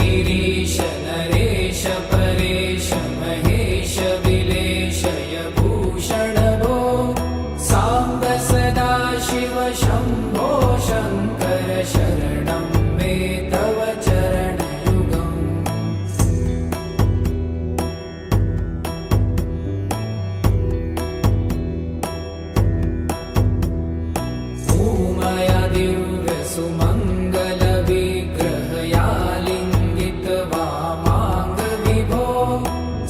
गिरीश नरेश परेश महेश विलेशय भूषण भो साम्ब सदा शिव शम्भो शङ्कर शरणं मे तव चरणयुगम् उमया दिव्य सुमङ्गल विग्रहया लिङ्गित वामाङ्ग विभो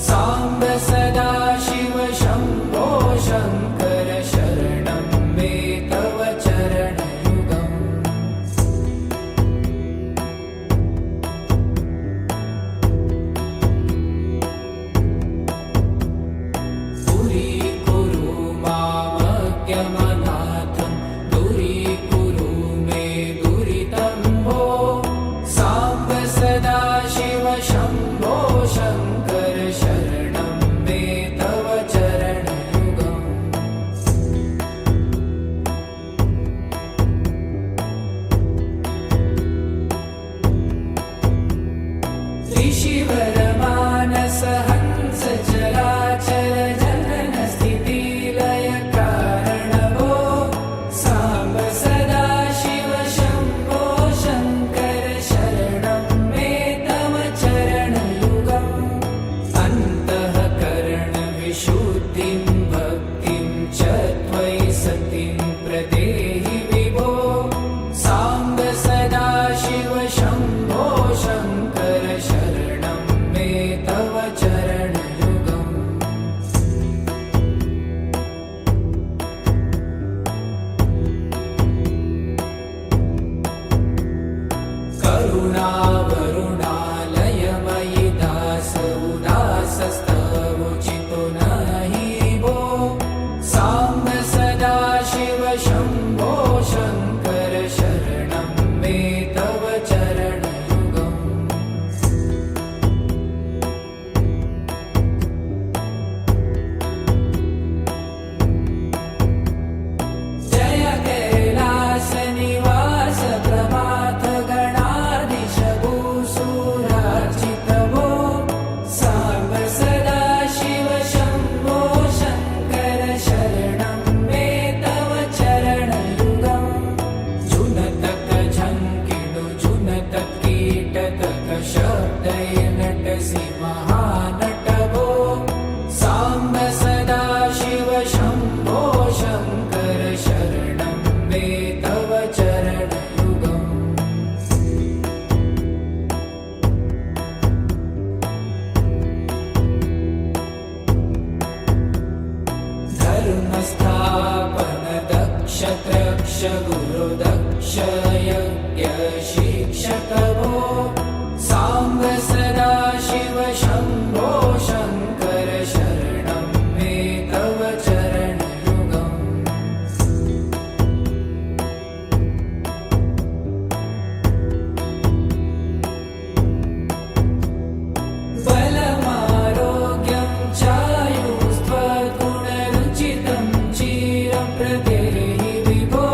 साम्ब सदा शिव शम्भो शङ्कर शरणं मे तव चरणयुगम् दूरीकुरु मामज्ञमनाथं दूरीकुरु मे दुरितं भो साम्ब सदा शिव शम्भो शङ्कर शरणं मे तव चरणयुगम् ऋषिवर मानस हंस चराचर जनन स्थिति लय कारण भो साम्ब सदा शिव शम्भो शङ्कर शरणं मे तव चरणयुगम् अन्तःकरण विशुद्धिं भक्तिं च त्वयि सतिं प्रदेहि विभो साम्ब सदा शिव शम्भो शङ्कर शरणं मे तव चरणयुगम् करुणावरुणालयमयि दास उदासस्तवोचितो नहि भो साम्ब सदा शिव शम्भो शङ्कर शरणं मे तव चरणयुगम् जय कैलास निवास प्रभात गणाधीश भूसुरार्चित भो साम्ब सदा शिव शम्भो शङ्कर शरणं मे तव चरणयुगम् जुनतक झङ्किणु जुनतक कीटतक शब्दै नटसि महानट भो साम्ब सदा शिव शम्भो शङ्कर शरणं मे तव चरणयुगम् धर्मस्थापन दक्ष त्रक्ष गुरु दक्ष यज्ञ शिक्षक भो साम्ब सदा शिव शम्भो शङ्कर शरणं मे तव चरणयुगम् बलमारोग्यं चायुस्त्वगुणरुचितं चिरं प्रदेहि विभो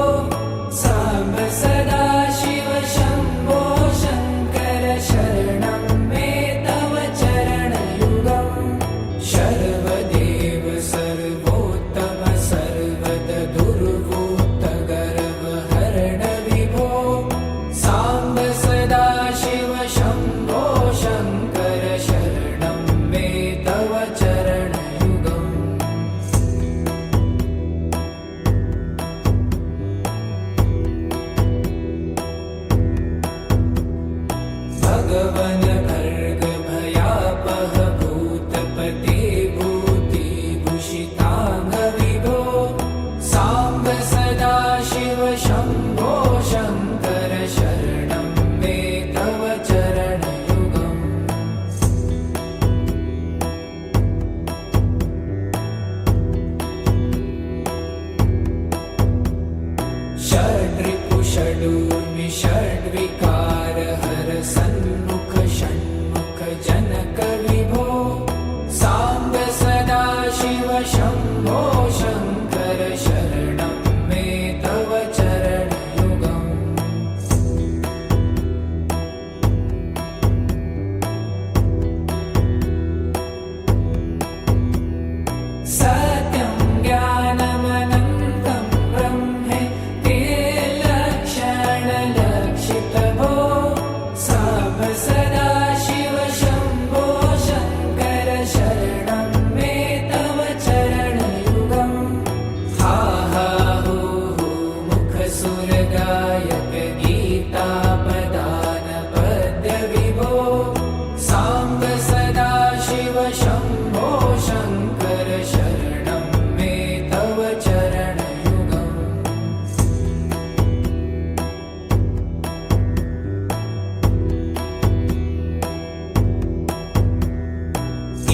साम्ब सदा शिव शम्भो शङ्कर शरणं मे तव चरणयुगम् शर्वदेव सर्वोत्तम सर्वद दुर्वूत गर्वहरण विभो साम्ब सदा शिव शम्भो शङ्कर शरणं मे तव चरणयुगम् भगवन भर्ग भयापह भूतपते भूतिभूषिताङ्ग विभो साम्ब सदा शिव शम्भो शङ्कर शरणं मे तव चरणयुगम् षड्रिपु षडूर्मि षड्विकार हर सन्मुख षण्मुख जनक विभो साम्ब सदा शिव शम्भो शङ्कर शरणं मे तव चरणयुगम् सत्यं ज्ञानमनन्तं ब्रह्मेति लक्षणलक्षितभो साम्ब सदाशिव शम्भो शङ्कर शरणं मे तव चरणयुगम् हा हा हू हू मुखसुरगायक गीतापदान पद्यविभो साम्ब सदाशिव शम्भो शङ्कर शरणं मे तव चरणयुगम्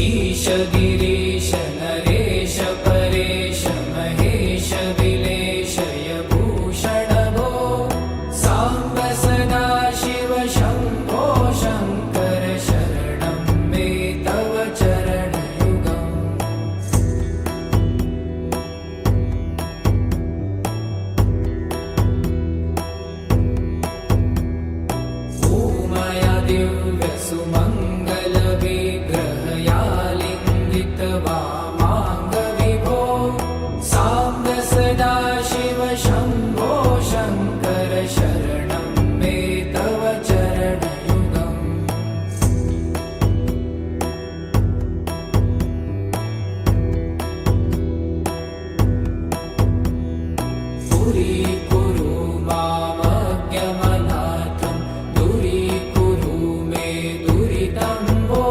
ईश गिरीश नरेश परेश महेश विलेशय भूषण भो साम्ब सदाशिव शम्भो शङ्कर शरणं मे तव चरणयुगम् ऊमया दिव्य सुमङ्गल विग्रहया लिङ्गित वामाङ्गविभो साम्ब सदाशिव शम्भो शङ्कर शरणं मे तव चरणयुगम् दूरीकुरु मामज्ञमनाथं दूरीकुरु मे दुरितं भो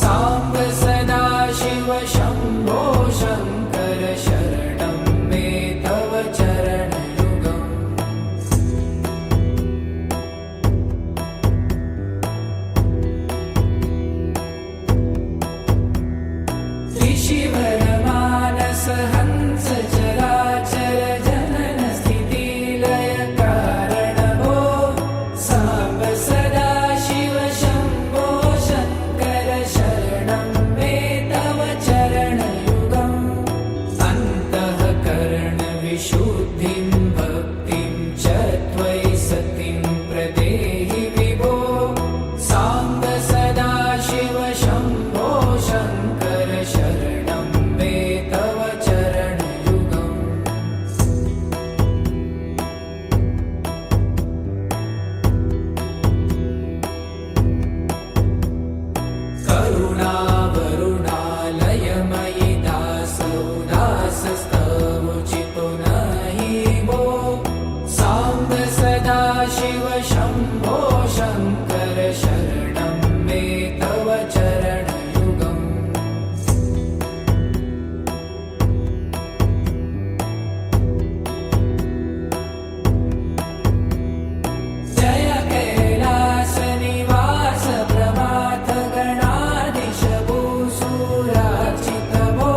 साम्ब सदाशिव शम्भो शङ्कर शरणं मे तव चरणयुगम् त्रिशिवरमानस हंस चराचर जनन स्थितिलय कारण भो साम्ब सदाशिव शम्भो शङ्कर शरणं मे तव चरणयुगम् अन्तःकरण विशुद्धिं भक्तिं च त्वयि सतिं प्रदेहि विभो साम्ब सदाशिव शम्भो शङ्कर शरणं मे तव चरणयुगम् करुणावरुणालयमयि दासौ दासस्तवोचितो नहि भो साम्ब सदाशिव शम्भो शङ्कर शरणं मे तव चरणयुगम् जय कैलासनिवास प्रभात गणाधीश भूसुरार्चित भो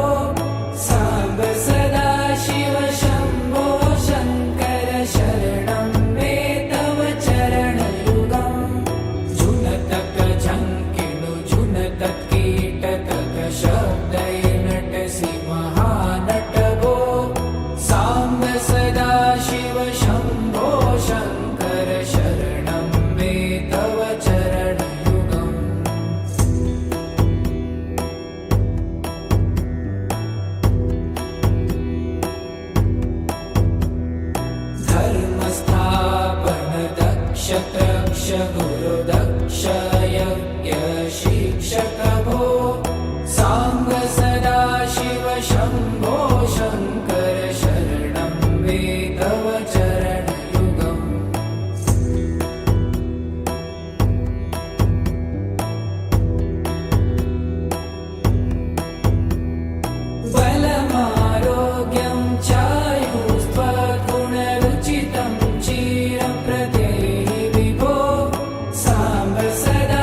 साम्ब सदाशिव शम्भो शङ्कर शरणं मे तव चरणयुगम् झुनतक झङ्किणु झुनतक कीटतक शब्दैर्नटसि महानट भो साम्ब सदाशिव शम्भो शङ्कर शरणं मे तव चरणयुगम् धर्मस्थापन दक्ष त्रक्ष गुरुदक्ष यज्ञ शिक्षक भो साम्ब सदाशिव शम्भो शङ्कर शरणं मे तव चरणयुगम् बलमारोग्यं चायुस्त्वगुणरुचितं चिरं प्रदेहि विभो साम्ब सदा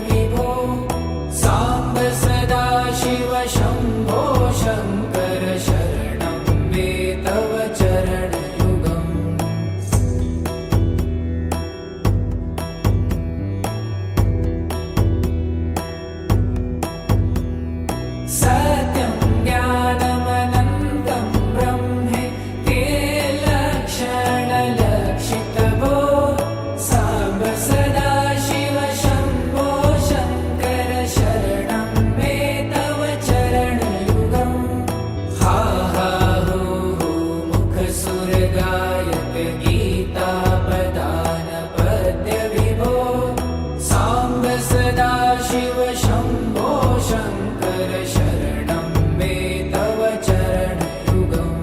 विभो साम्ब सदा शिव शम्भो शङ्कर शरणं मे तव चरणयुगम् सत्यं ज्ञानमनन्तं ब्रह्मे ते लक्षणलक्षितभो साम्ब सदा शिव शम्भो शङ्कर शरणं मे तव चरणयुगम् हा हा हू हू मुखसुरगायक गीतापदान पद्यविभो साम्ब सदा शिव शम्भो शङ्कर शरणं मे तव चरणयुगम्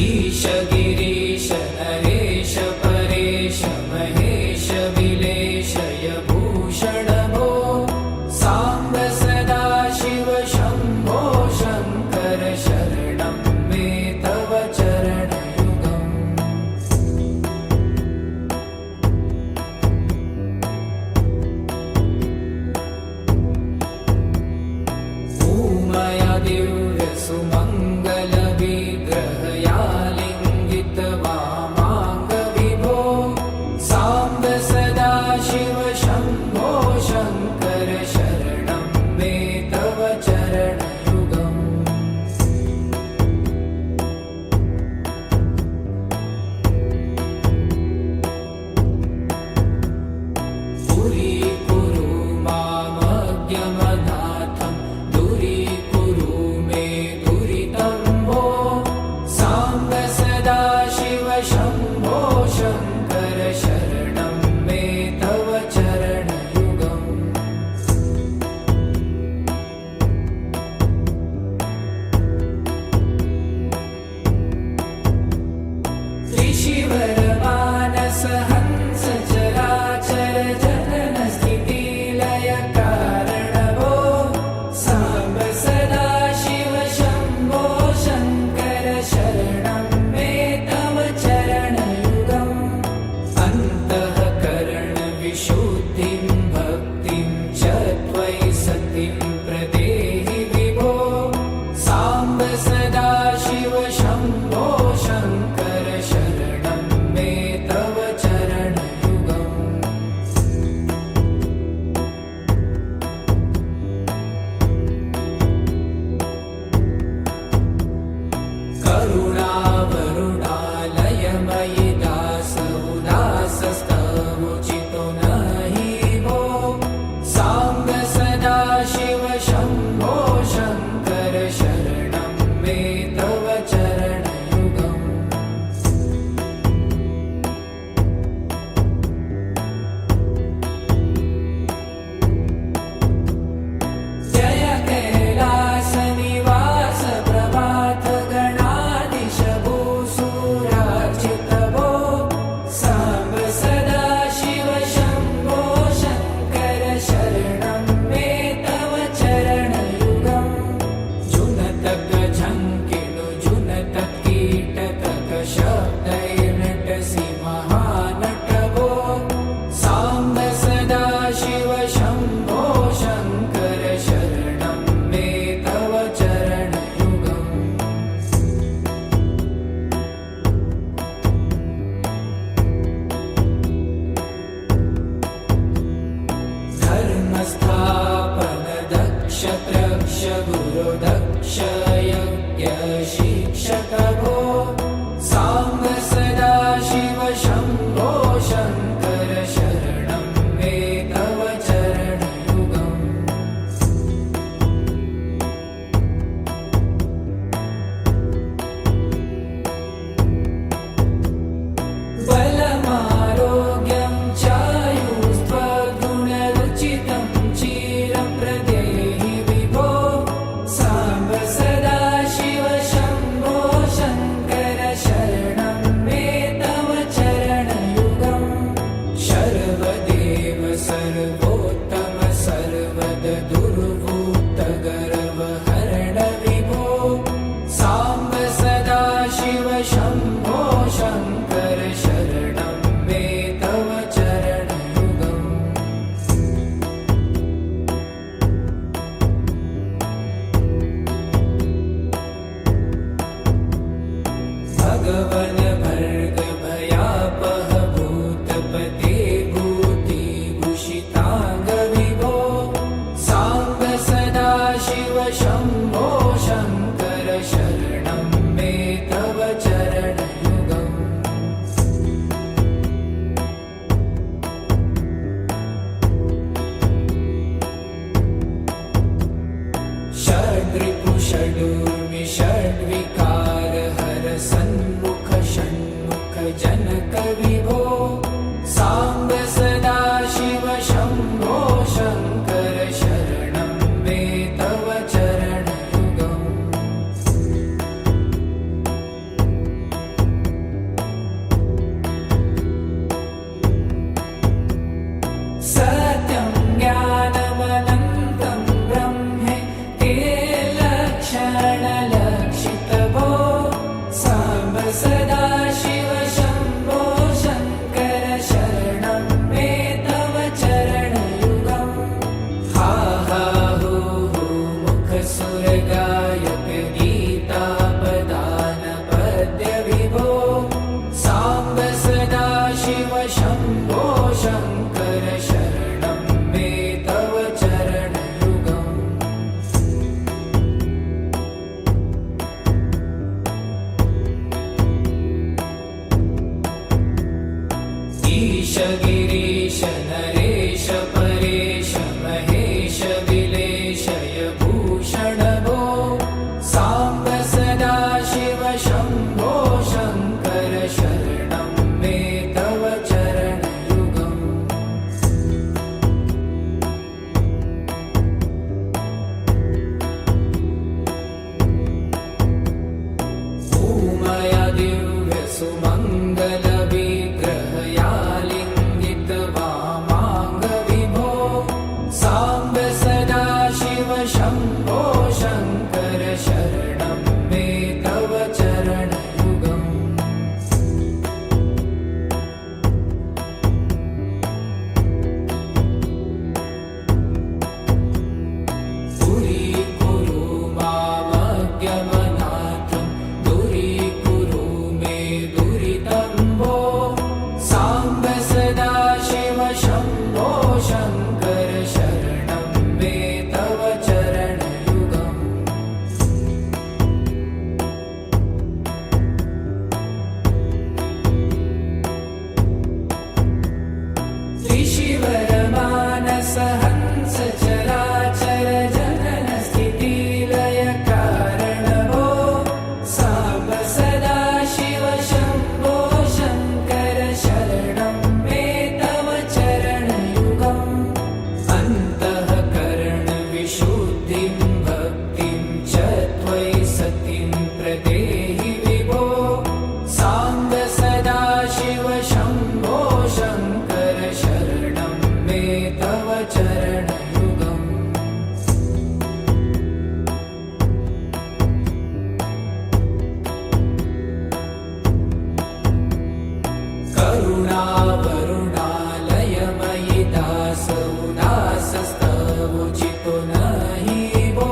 ईश गिरीश नरेश परेश महेश विलेशय भूषण भो साम्ब सदा शिव शम्भो शङ्कर शरणं मे तव चरणयुगम् ऊमया दिव्य सुमङ्गल विग्रहया लिङ्गित वामाङ्ग विभो साम्ब सदा शिव शम्भो शङ्कर शरणं मे तव चरणयुगम् पुरीकुरु मामज्ञमनाथं दूरीकुरु मे दुरितं भो साम्ब सदा शिव शम्भो शङ्कर शरणं मे तव चरणयुगम् ऋषिवरमानस हंस चराचर जनन स्थितिलय कारण भो साम्ब सदा शिव शम्भो शङ्कर शरणं मे तव चरणयुगम् अन्तःकरण विशुद्धिं भक्तिं च त्वयि सतिं प्रदेहि विभो साम्ब सदा शिव शम्भो शङ्कर शरणं मे तव चरणयुगम् करुणावरुणालयमयि दास उदासस्तवोचितो नहि भो साम्ब सदा शिव शम्भो शङ्कर शरणं मे तव चरणयुगम् सागवन भर्ग भयापह भूतपते भूतिभूषितांग विभो सांब सदाशिव शंभो शंकर शरणं मे तव चरणयुगम् षड्रिपु षडूर्मि षड्विकार हर सन्मुख षण्मुख जनक विभो सांब सदाशिव शंभो शंकर शरणं मे तव चरणयुगम् सत्यं ज्ञानमनन्तं ब्रह्मे ते लक्षणलक्षितभो सांब सदाशिव शंभो शंकर शरणं मे तव चरणयुगम् हा हा हू हू मुखसुरगायक गीतापदान पद्य विभो सांब सदाशिव शंभो शंकर शरणं मे तव चरणयुगम् ईश गिरीश नरेश परेश महेश विलेशय भूषण भो सांब सदाशिव शंभो शंकर शरणं मे तव चरणयुगम् उमया दिव्य सुमंगल विग्रहयालिंगित वामांग विभो सांब सदाशिव शंभो शंकर शरणं मे तव चरणयुगम् दूरीकुरु मामज्ञमनाथं दूरीकुरु मे दुरितं भो सांब सदाशिव शंभो शंकर शरणं मे तव चरणयुगम् त्रिशिवरमानस हंस चराचर जनन स्थिति लय कारण भो सांब सदाशिव शंभो शंकर शरणं मे तव चरणयुगम् अन्तःकरण विशुद्धिं भक्तिं च त्वयि सतिं प्रदेहि विभो सांब सदाशिव शंभो शंकर शरणं मे तव चरणयुगम् करुणावरुणालयमयि दास उदासस्तवोचितो नहि भो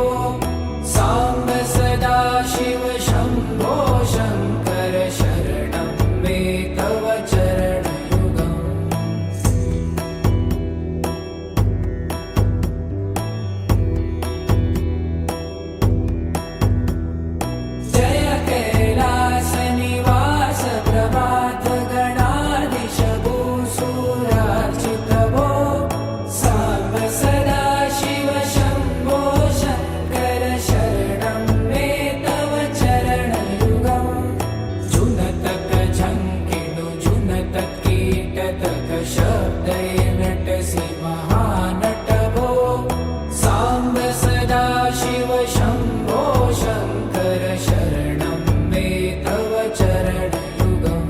सांब सदाशिव शंभो शंकर शरणं मे तव चरणयुगम् जय कैलास निवास प्रभात गणाधीश भूसुरार्चित भो सांब सदाशिव शंभो शंकर शरणं मे तव चरणयुगम् जुनतक झंकिणु जुनतक कीटतक शब्दै नटसि महानट भो सांब सदाशिव शंभो शंकर शरणं मे तव चरणयुगम्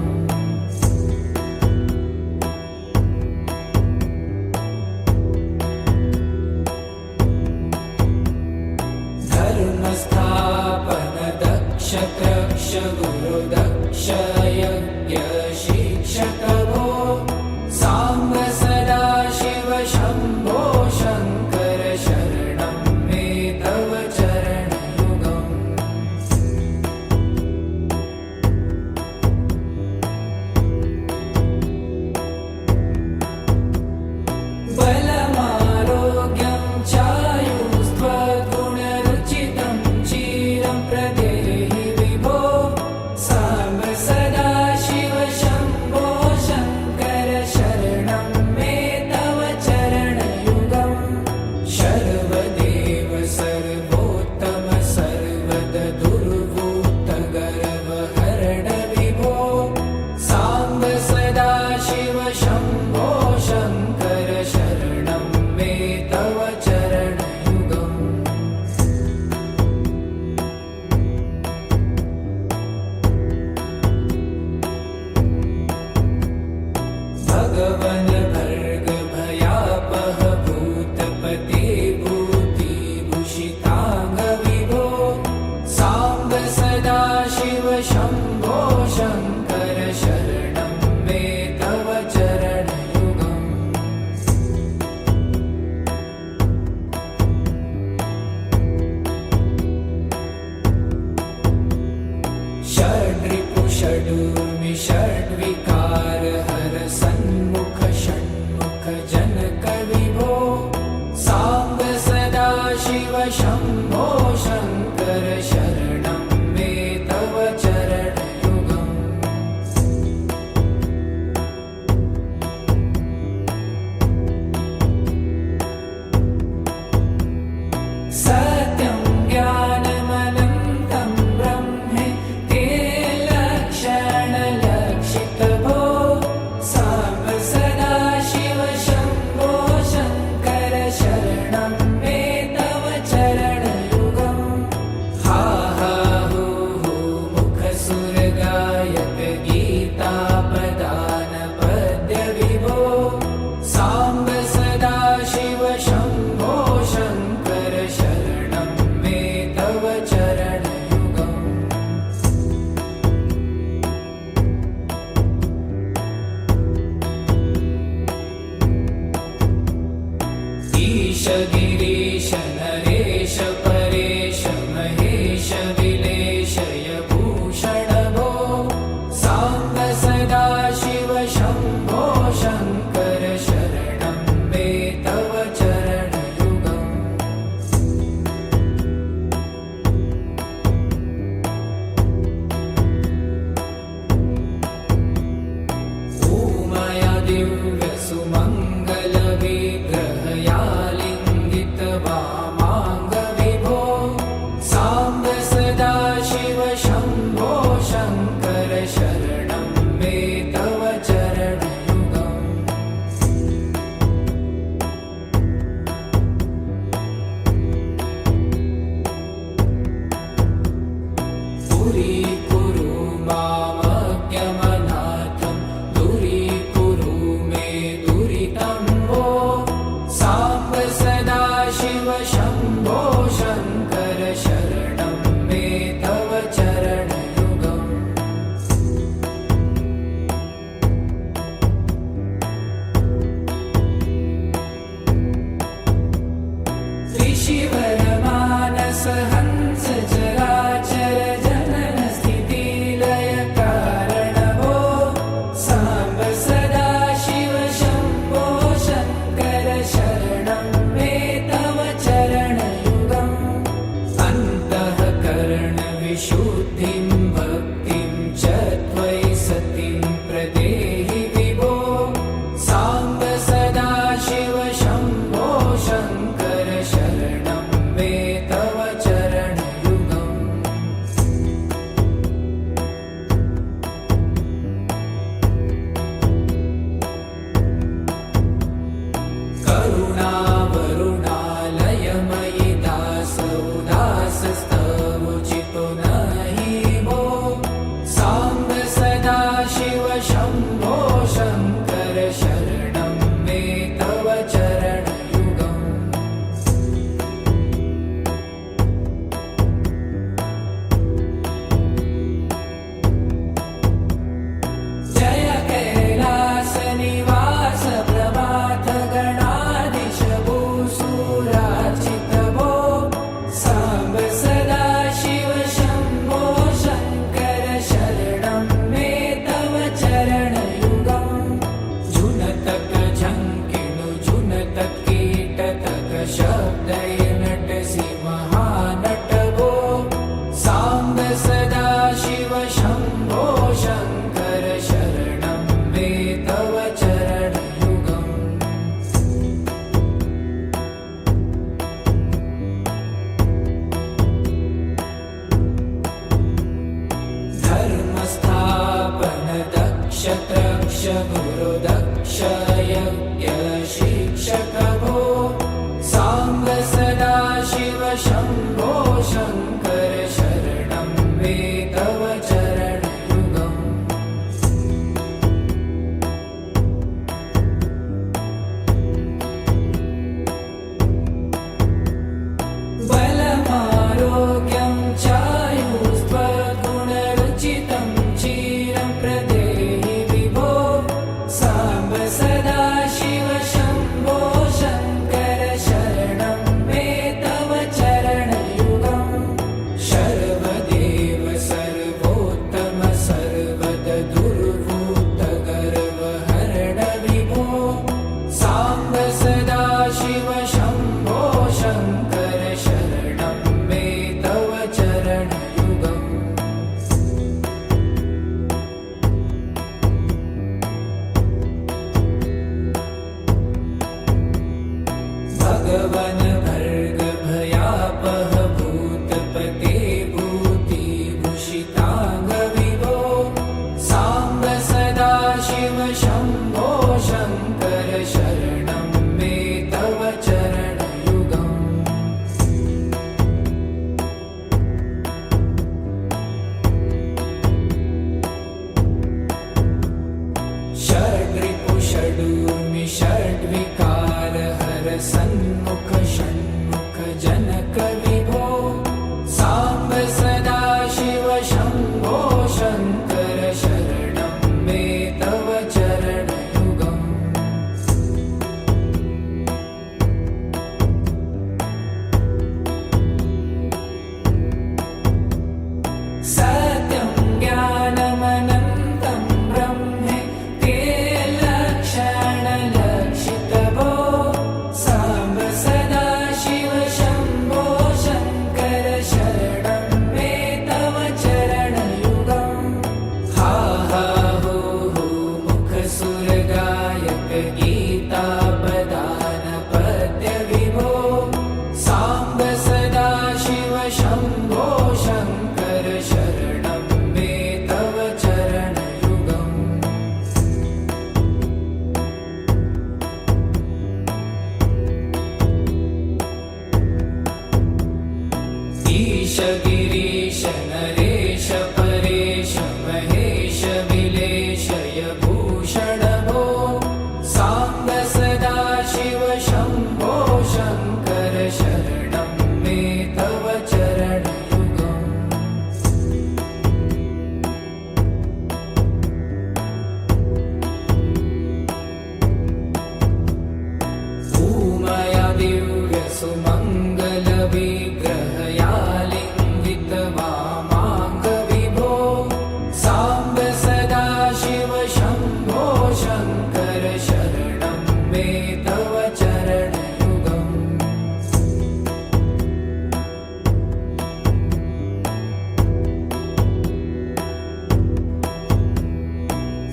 धर्मस्थापन दक्ष त्रक्ष गुरुदक्ष यज्ञ शिक्षक भो सांब सदाशिव शंभो शंकर शरणं मे तव चरणयुगम् शङ्कर शरणं मे तव चरणयुगम् षड्रिपु षडूर्मि षड्विकार हर सन्मुख षण्मुख जनक विभो साम्ब सदा शिव शम्भो शङ्कर शरणं मे तव चरणयुगम् सत्यं ज्ञानमनन्तं ब्रह्मे ते लक्षणलक्षितभो साम्ब सदा शिव शम्भो शङ्कर शरणं मे तव चरणयुगम् हा हा हू हू मुखसुरगायक गीतापदान पद्य विभो साम्ब सदा शिव शम्भो शङ्कर शरणं मे तव चरणयुगम् ईश गिरीश नरेश परेश महेश विलेशय भूषण भो साम्ब सदा शिव शम्भो शङ्कर शरणं मे तव चरणयुगम् उमया दिव्यसुमङ्गलविग्रहयालिङ्गित वामाङ्ग विभो साम्ब सदा शिव शम्भो शङ्कर शरणं मे तव चरणयुगम् दूरीकुरु मामज्ञमनाथं दूरीकुरु मे दुरितं भो साम्ब सदा शिव शम्भो शङ्कर शरणं मे तव चरणयुगम् त्रिशिवरमानस हंस चराचर जनन स्थितिलय कारण भो साम्ब सदा शिव शम्भो शङ्कर शरणं मे तव चरणयुगम् अन्तःकरण विशुद्धिं भक्तिं च त्वयि सतिं प्रदेहि विभो साम्ब सदा शिव शम्भो शङ्कर शरणं मे तव चरणयुगम् करुणावरुणालयमयि दास उदासस्तवोचितो नहि भो साम्ब सदा शिव शम्भो शङ्कर शरणं मे तव चरणयुगम् जय कैलासनिवास प्रभात गणाधीश भूसुरार्चित भो साम्ब सदा शिव शम्भो शङ्कर शरणं मे तव चरणयुगम् झुनतक झङ्किणु झुनतक कीटतक शब्दय नटसि महानट भो साम्ब सदा शिव शम्भो शङ्कर शरणं मे तव चरणयुगम् धर्मस्थापन दक्ष त्रक्ष गुरु दक्ष यज्ञ शिक्षक भो साम्ब सदा शिव शम्भो शङ्कर शरणं मे तव चरणयुगम् बलमारोग्यं चायुस्त्वगुणरुचितं सन्मुख षण्मुख जनक विभो साम्ब सदा शिव शम्भो शङ्कर शरणं मे तव चरणयुगम् सत्यं ज्ञानमनन्तं ब्रह्मे ते लक्षणलक्षितभो साम्ब सदा शिव शम्भो शङ्कर शरणं मे तव चरणयुगम् हा हा हो हो मुखसुरगायक गीतापदान पद्य विभो साम्ब सदा शिव शम्भो शङ्कर शरणं मे तव चरणयुगम् ईश गिरीश नरेश परेश महेश विलेशय भूषण भो साम्ब सदा शिव शम्भो शङ्कर शरणं मे तव चरणयुगम् ऊमया दिव्यसुमङ्गलविग्रहयालिङ्गित वामाङ्गविभो साम्ब सदा शिव शम्भो शङ्कर शरणं मे तव चरणयुगम्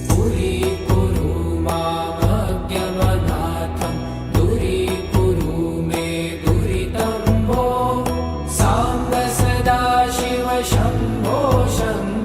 पुरीकुरु मामज्ञमनाथं दूरीकुरु मे दुरितं भो साम्ब सदा शिव शम्भो शङ्कर